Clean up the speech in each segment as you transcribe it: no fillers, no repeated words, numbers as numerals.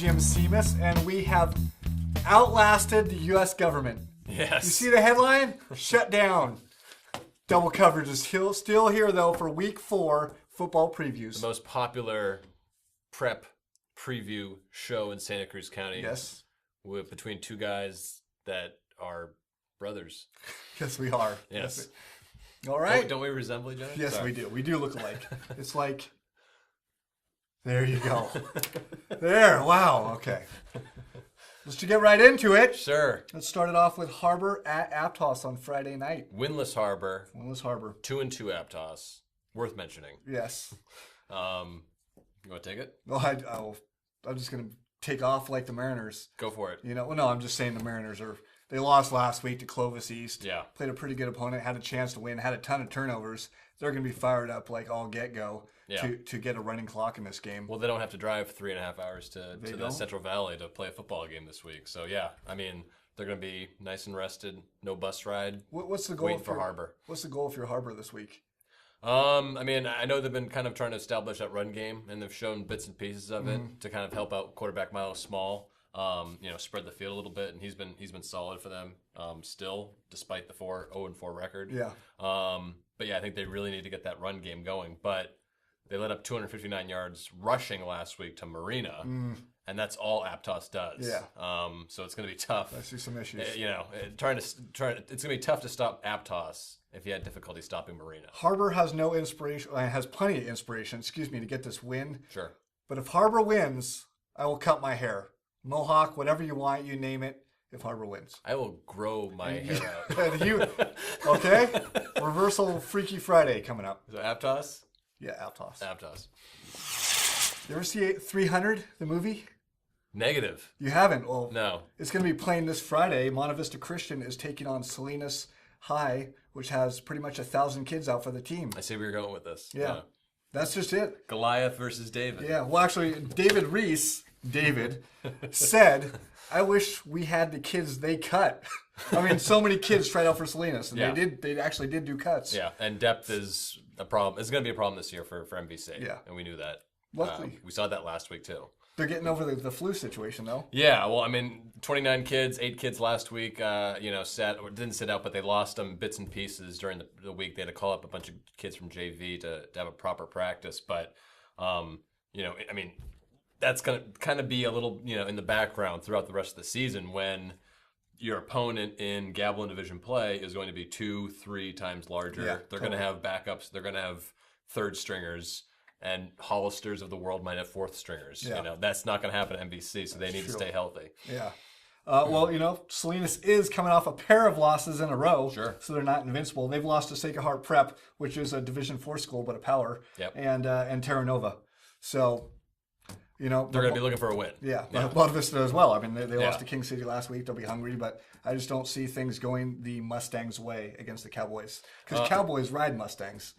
Jim Seimas, and we have outlasted the U.S. government. Yes. You see the headline? Shut down. Double coverage is still here, though, for Week 4 football previews. The most popular prep preview show in Santa Cruz County. Yes. Between two guys that are brothers. Yes, we are. Yes. All right. Don't we resemble each other? Yes, Sorry. we do. We do look alike. It's like, there you go. There. Wow. Okay. Let's get right into it. Sure. Let's start it off with Harker at Aptos on Friday night. Winless Harker. 2-2 Aptos. Worth mentioning. Yes. You want to take it? Well, I'm just going to take off like the Mariners. Go for it. No, I'm just saying the Mariners they lost last week to Clovis East. Yeah. Played a pretty good opponent, had a chance to win, had a ton of turnovers. They're going to be fired up like all get-go to get a running clock in this game. Well, they don't have to drive 3.5 hours to the don't? Central Valley to play a football game this week. So, yeah, I mean, they're going to be nice and rested. No bus ride. What's the goal waiting for Harker? What's the goal for your Harker this week? I mean, I know they've been kind of trying to establish that run game, and they've shown bits and pieces of it to kind of help out quarterback Miles Small. Spread the field a little bit, and he's been solid for them still, despite the 0-4 record. Yeah. But yeah, I think they really need to get that run game going. But they let up 259 yards rushing last week to Marina, and that's all Aptos does. Yeah. So it's going to be tough. I see some issues. It's going to be tough to stop Aptos if you had difficulty stopping Marina. Harker has no inspiration. Has plenty of inspiration. To get this win. Sure. But if Harker wins, I will cut my hair. Mohawk, whatever you want, you name it, if Harker wins. I will grow my hair out. And okay? Reversal Freaky Friday coming up. Is it Aptos? Yeah, Aptos. Aptos. You ever see 300, the movie? Negative. You haven't? Well, No. It's going to be playing this Friday. Monte Vista Christian is taking on Salinas High, which has pretty much 1,000 kids out for the team. I see where you're going with this. Yeah. That's just it. Goliath versus David. Yeah. Well, actually, David said, I wish we had the kids they cut. I mean, so many kids tried out for Salinas, and they actually did do cuts. Yeah, and depth is a problem. It's going to be a problem this year for MVC. Yeah. And we knew that. Luckily. We saw that last week, too. They're getting over the flu situation, though. Yeah, well, I mean, 29 kids, 8 kids last week, didn't sit out, but they lost them bits and pieces during the week. They had to call up a bunch of kids from JV to have a proper practice. But, that's going to kind of be a little, in the background throughout the rest of the season when your opponent in Gavel and Division play is going to be 2-3 times larger. Yeah, They're going to have backups. They're going to have third stringers. And Hollisters of the world might have fourth stringers. Yeah. That's not going to happen at MVC, so they need to stay healthy. Yeah. Salinas is coming off a pair of losses in a row. Sure. So they're not invincible. They've lost to Sacred Heart Prep, which is a Division 4 school, but a power. Yep. And Terra Nova. So, they're going to be looking for a win. Yeah. Monte Vista as well. I mean, they lost to King City last week. They'll be hungry, but I just don't see things going the Mustangs' way against the Cowboys. Because Cowboys ride Mustangs.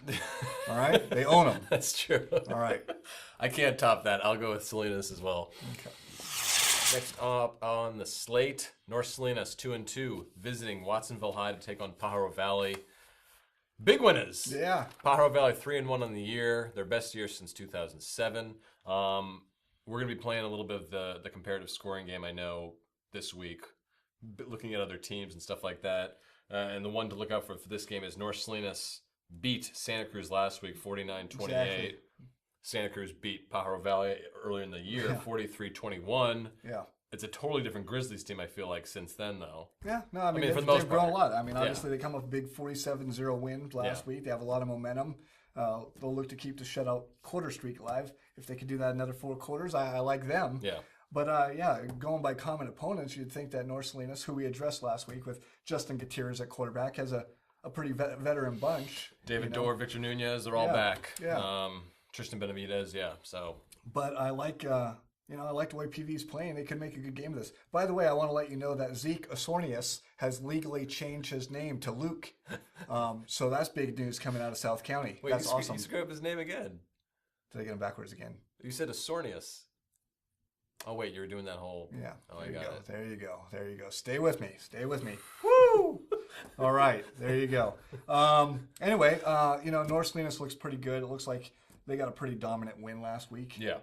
All right? They own them. That's true. All right. I can't top that. I'll go with Salinas as well. Okay. Next up on the slate, North Salinas 2-2, visiting Watsonville High to take on Pajaro Valley. Big winners. Yeah. Pajaro Valley 3-1 on the year, their best year since 2007. We're going to be playing a little bit of the comparative scoring game, I know, this week, looking at other teams and stuff like that. And the one to look out for this game is North Salinas beat Santa Cruz last week, 49-28. Exactly. Santa Cruz beat Pajaro Valley earlier in the year, 43-21. Yeah. It's a totally different Grizzlies team, I feel like, since then, though. Yeah, no, I mean for the most they've grown a part. lot. I mean, obviously they come off a big 47-0 win last week. They have a lot of momentum. They'll look to keep the shutout quarter streak alive. If they could do that another 4 quarters, I like them. Yeah. But, going by common opponents, you'd think that North Salinas, who we addressed last week with Justin Gutierrez at quarterback, has a pretty veteran bunch. David Dorr, Victor Nunez, they're all back. Yeah. Tristan Benavidez, so. But I like... I like the way PV's playing. They could make a good game of this. By the way, I want to let you know that Zeke Osornius has legally changed his name to Luke. So that's big news coming out of South County. Wait, that's you awesome. You screwed up his name again. Did I get him backwards again? You said Osornius. Oh, wait, you were doing that whole... Yeah. Oh, I got it. There you go. Stay with me. Woo! All right. There you go. Anyway, North Salinas looks pretty good. It looks like they got a pretty dominant win last week. Yeah.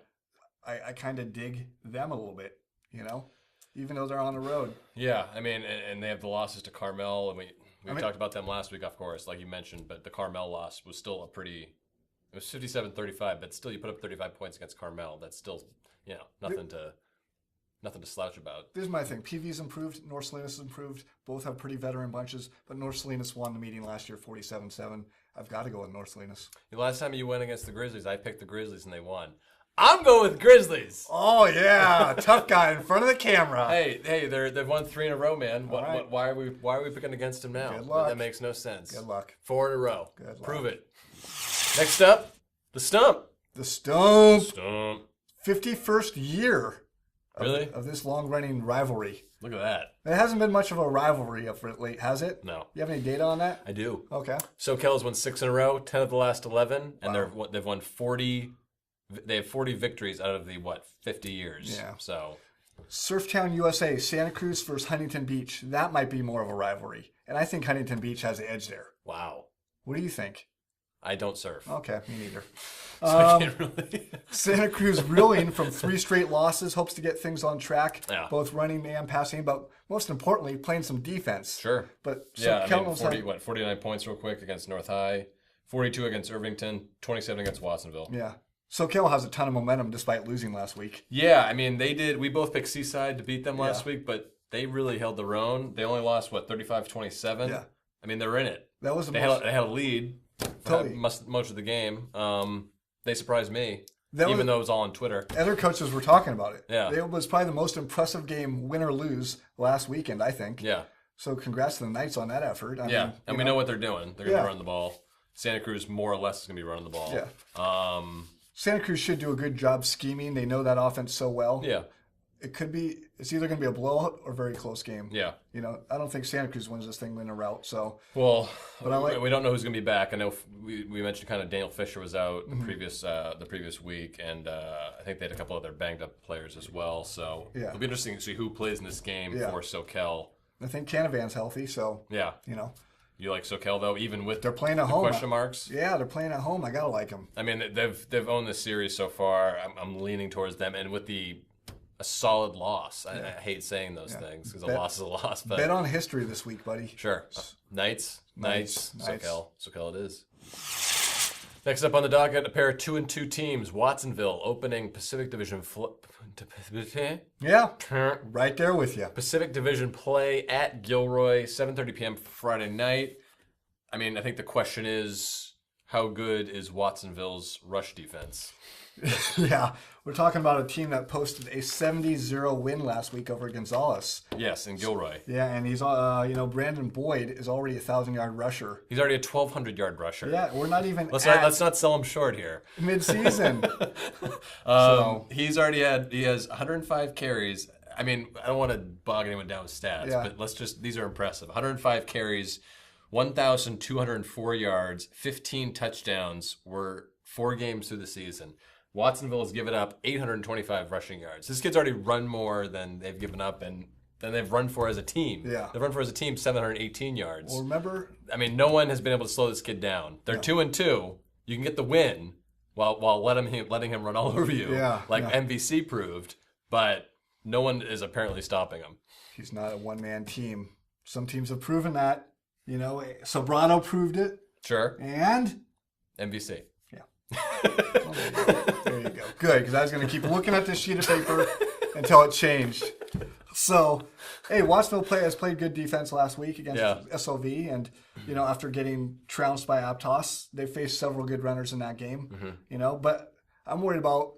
I kind of dig them a little bit, even though they're on the road. Yeah, I mean, and they have the losses to Carmel, and we talked about them last week, of course, like you mentioned, but the Carmel loss was still it was 57-35, but still you put up 35 points against Carmel. That's still, nothing to slouch about. This is my thing. PV's improved. North Salinas has improved. Both have pretty veteran bunches, but North Salinas won the meeting last year 47-7. I've got to go with North Salinas. The last time you went against the Grizzlies, I picked the Grizzlies and they won. I'm going with Grizzlies. Oh, yeah. Tough guy in front of the camera. Hey, they've won 3 in a row, man. Right. Why are we picking against them now? Good luck. That makes no sense. Good luck. 4 in a row. Good luck. Prove it. Next up, the Stump. The Stump. Stump. 51st year Really? of this long-running rivalry. Look at that. It hasn't been much of a rivalry of late, has it? No. You have any data on that? I do. Okay. SoCal has won 6 in a row, 10 of the last 11, and they've won 40. They have 40 victories out of the 50 years. Yeah. So, Surftown, USA, Santa Cruz versus Huntington Beach. That might be more of a rivalry, and I think Huntington Beach has the edge there. wow. What do you think? I don't surf. Okay, me neither. So I can't really. Santa Cruz reeling from 3 straight losses, hopes to get things on track, Yeah. both running and passing, but most importantly, playing some defense. Sure. But Yeah, I mean, 40, 49 points real quick against North High, 42 against Irvington, 27 against Watsonville. Yeah. SoCal has a ton of momentum despite losing last week. Yeah, I mean, they did. We both picked Seaside to beat them last week, but they really held their own. They only lost, 35-27? Yeah. I mean, they're in it. That was the They most... had a lead Totally. most of the game. They surprised me, That even was- though it was all on Twitter. Other coaches were talking about it. Yeah. It was probably the most impressive game, win or lose, last weekend, I think. Yeah. So congrats to the Knights on that effort. I Yeah, mean, and we know what they're doing. They're going to Yeah. run the ball. Santa Cruz more or less is going to be running the ball. Yeah. Santa Cruz should do a good job scheming. They know that offense so well. Yeah. It's either going to be a blowout or a very close game. Yeah. I don't think Santa Cruz wins this thing in a rout. So, Well, But we don't know who's going to be back. I know we mentioned kind of Daniel Fisher was out Mm-hmm. the previous week, and I think they had a couple other banged up players as well. So Yeah. it'll be interesting to see who plays in this game Yeah. for SoCal. I think Canavan's healthy. So, Yeah. You like SoCal though, even with they're playing at the home. question marks. Yeah, they're playing at home. I got to like them. I mean, they've owned this series so far. I'm leaning towards them, and with a solid loss. I hate saying those things because a loss is a loss. But Bet on history this week, buddy. sure, Knights, Knights. SoCal it is. Next up on the docket, a pair of 2-2 teams. Watsonville opening Pacific Division Yeah, right there with you. Pacific Division play at Gilroy, 7:30 p.m. Friday night. I mean, I think the question is, how good is Watsonville's rush defense? Yeah, we're talking about a team that posted a 70-0 win last week over Gonzales. Yes, in Gilroy. Yeah, and he's Brandon Boyd is already a 1,000-yard rusher. He's already a 1,200-yard rusher. Yeah, we're not even Let's not sell him short here. mid-season. He has 105 carries. I mean, I don't want to bog anyone down with stats, Yeah. but these are impressive. 105 carries, 1,204 yards, 15 touchdowns were 4 games through the season. Watsonville has given up 825 rushing yards. This kid's already run more than they've given up and than they've run for as a team. Yeah. They've run for as a team 718 yards. Well, remember? I mean, no one has been able to slow this kid down. They're 2-2. You can get the win while letting him run all over you, like MVC proved. But no one is apparently stopping him. He's not a one-man team. Some teams have proven that. Sobrano proved it. Sure. And? MVC. Well, there you go. Good, because I was going to keep looking at this sheet of paper until it changed. So, hey, Watsonville has played good defense last week against SOV, and after getting trounced by Aptos, they faced several good runners in that game. But I'm worried about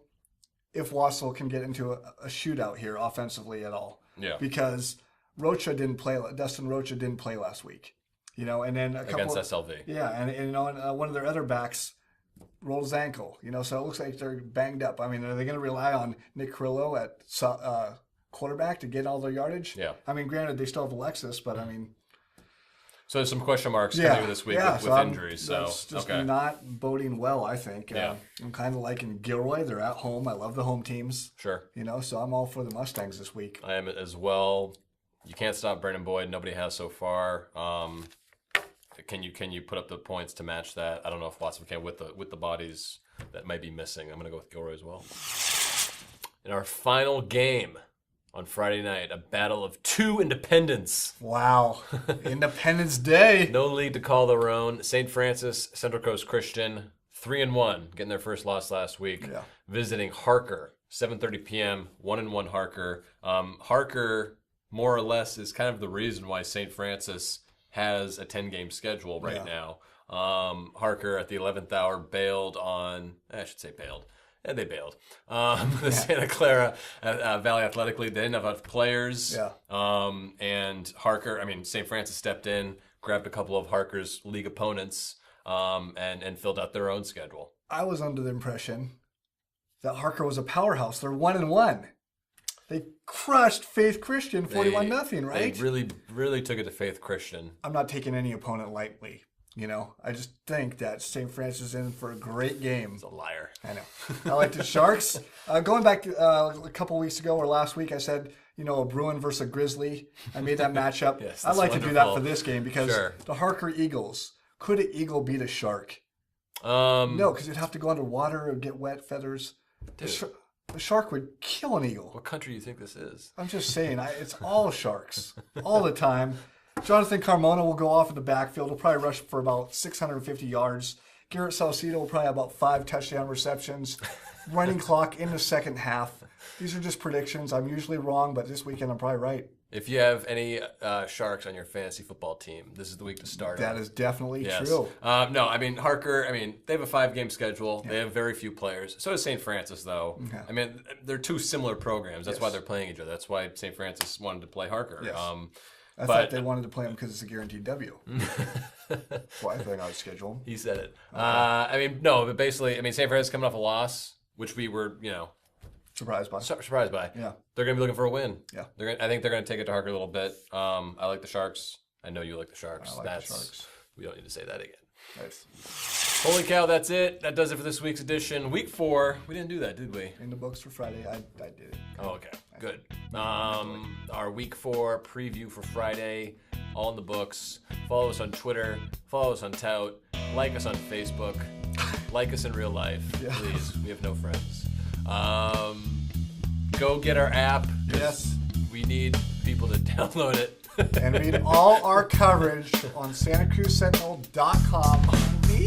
if Watsonville can get into a shootout here offensively at all. Yeah. Because Dustin Rocha didn't play last week. And then a couple against SLV. Yeah, and one of their other backs rolled his ankle, so it looks like they're banged up. I mean, are they going to rely on Nick Carrillo at quarterback to get all their yardage? Yeah. I mean, granted, they still have Alexis, but I mean... So there's some question marks coming this week with injuries. So it's just not boding well, I think. Yeah. I'm kind of liking Gilroy. They're at home. I love the home teams. Sure. So I'm all for the Mustangs this week. I am as well. You can't stop Brandon Boyd. Nobody has so far. Can you put up the points to match that? I don't know if Watson can with the bodies that might be missing. I'm going to go with Gilroy as well. in our final game on Friday night, a battle of two independents. Wow. Independence Day. No league to call their own. St. Francis, Central Coast Christian, 3-1, getting their first loss last week. Yeah. Visiting Harker, 7:30 p.m., 1-1 Harker. Harker, more or less, is kind of the reason why St. Francis has a 10-game schedule right now. Harker at the 11th hour bailed on, I should say bailed. Yeah, they bailed. The Santa Clara Valley Athletic League, they didn't have enough players. Yeah. And Harker, St. Francis stepped in, grabbed a couple of Harker's league opponents, and filled out their own schedule. I was under the impression that Harker was a powerhouse. They're 1-1. They crushed Faith Christian 41-0, right? They really, really took it to Faith Christian. I'm not taking any opponent lightly. I just think that St. Francis is in for a great game. He's a liar. I know. I like the Sharks. Going back a couple weeks ago or last week, I said, a Bruin versus a Grizzly. I made that matchup. Yes, I'd like wonderful. to do that for this game because Sure. the Harker Eagles, could an eagle beat a shark? No, No, because you'd have to go underwater and get wet feathers. The shark would kill an eagle. What country do you think this is? I'm just saying, it's all sharks, all the time. Jonathan Carmona will go off in the backfield. He'll probably rush for about 650 yards. Garrett Salcedo will probably have about 5 touchdown receptions. Running clock in the second half. These are just predictions. I'm usually wrong, but this weekend I'm probably right. If you have any Sharks on your fantasy football team, this is the week to start. That is definitely Yes. true. No, Harker, they have a 5-game schedule. They have very few players. So does St. Francis, though. Okay. They're two similar programs. That's why they're playing each other. That's why St. Francis wanted to play Harker. Yes. I thought they wanted to play him because it's a guaranteed W. That's why I think I would schedule him. He said it. Okay. No, but basically, St. Francis coming off a loss, which we were, Surprised by. surprised by. Yeah. They're going to be looking for a win. Yeah. I think they're going to take it to Harker a little bit. I like the Sharks. I know you like the Sharks. I like the Sharks. We don't need to say that again. Nice. Holy cow, that's it. That does it for this week's edition. Week 4. We didn't do that, did we? In the books for Friday. I did it. Oh, okay. Good. Our Week 4 preview for Friday, all in the books. Follow us on Twitter. Follow us on Tout. Like us on Facebook. Like us in real life, please. We have no friends. Go get our app. Yes. We need people to download it. And read all our coverage on SantaCruzSentinel.com /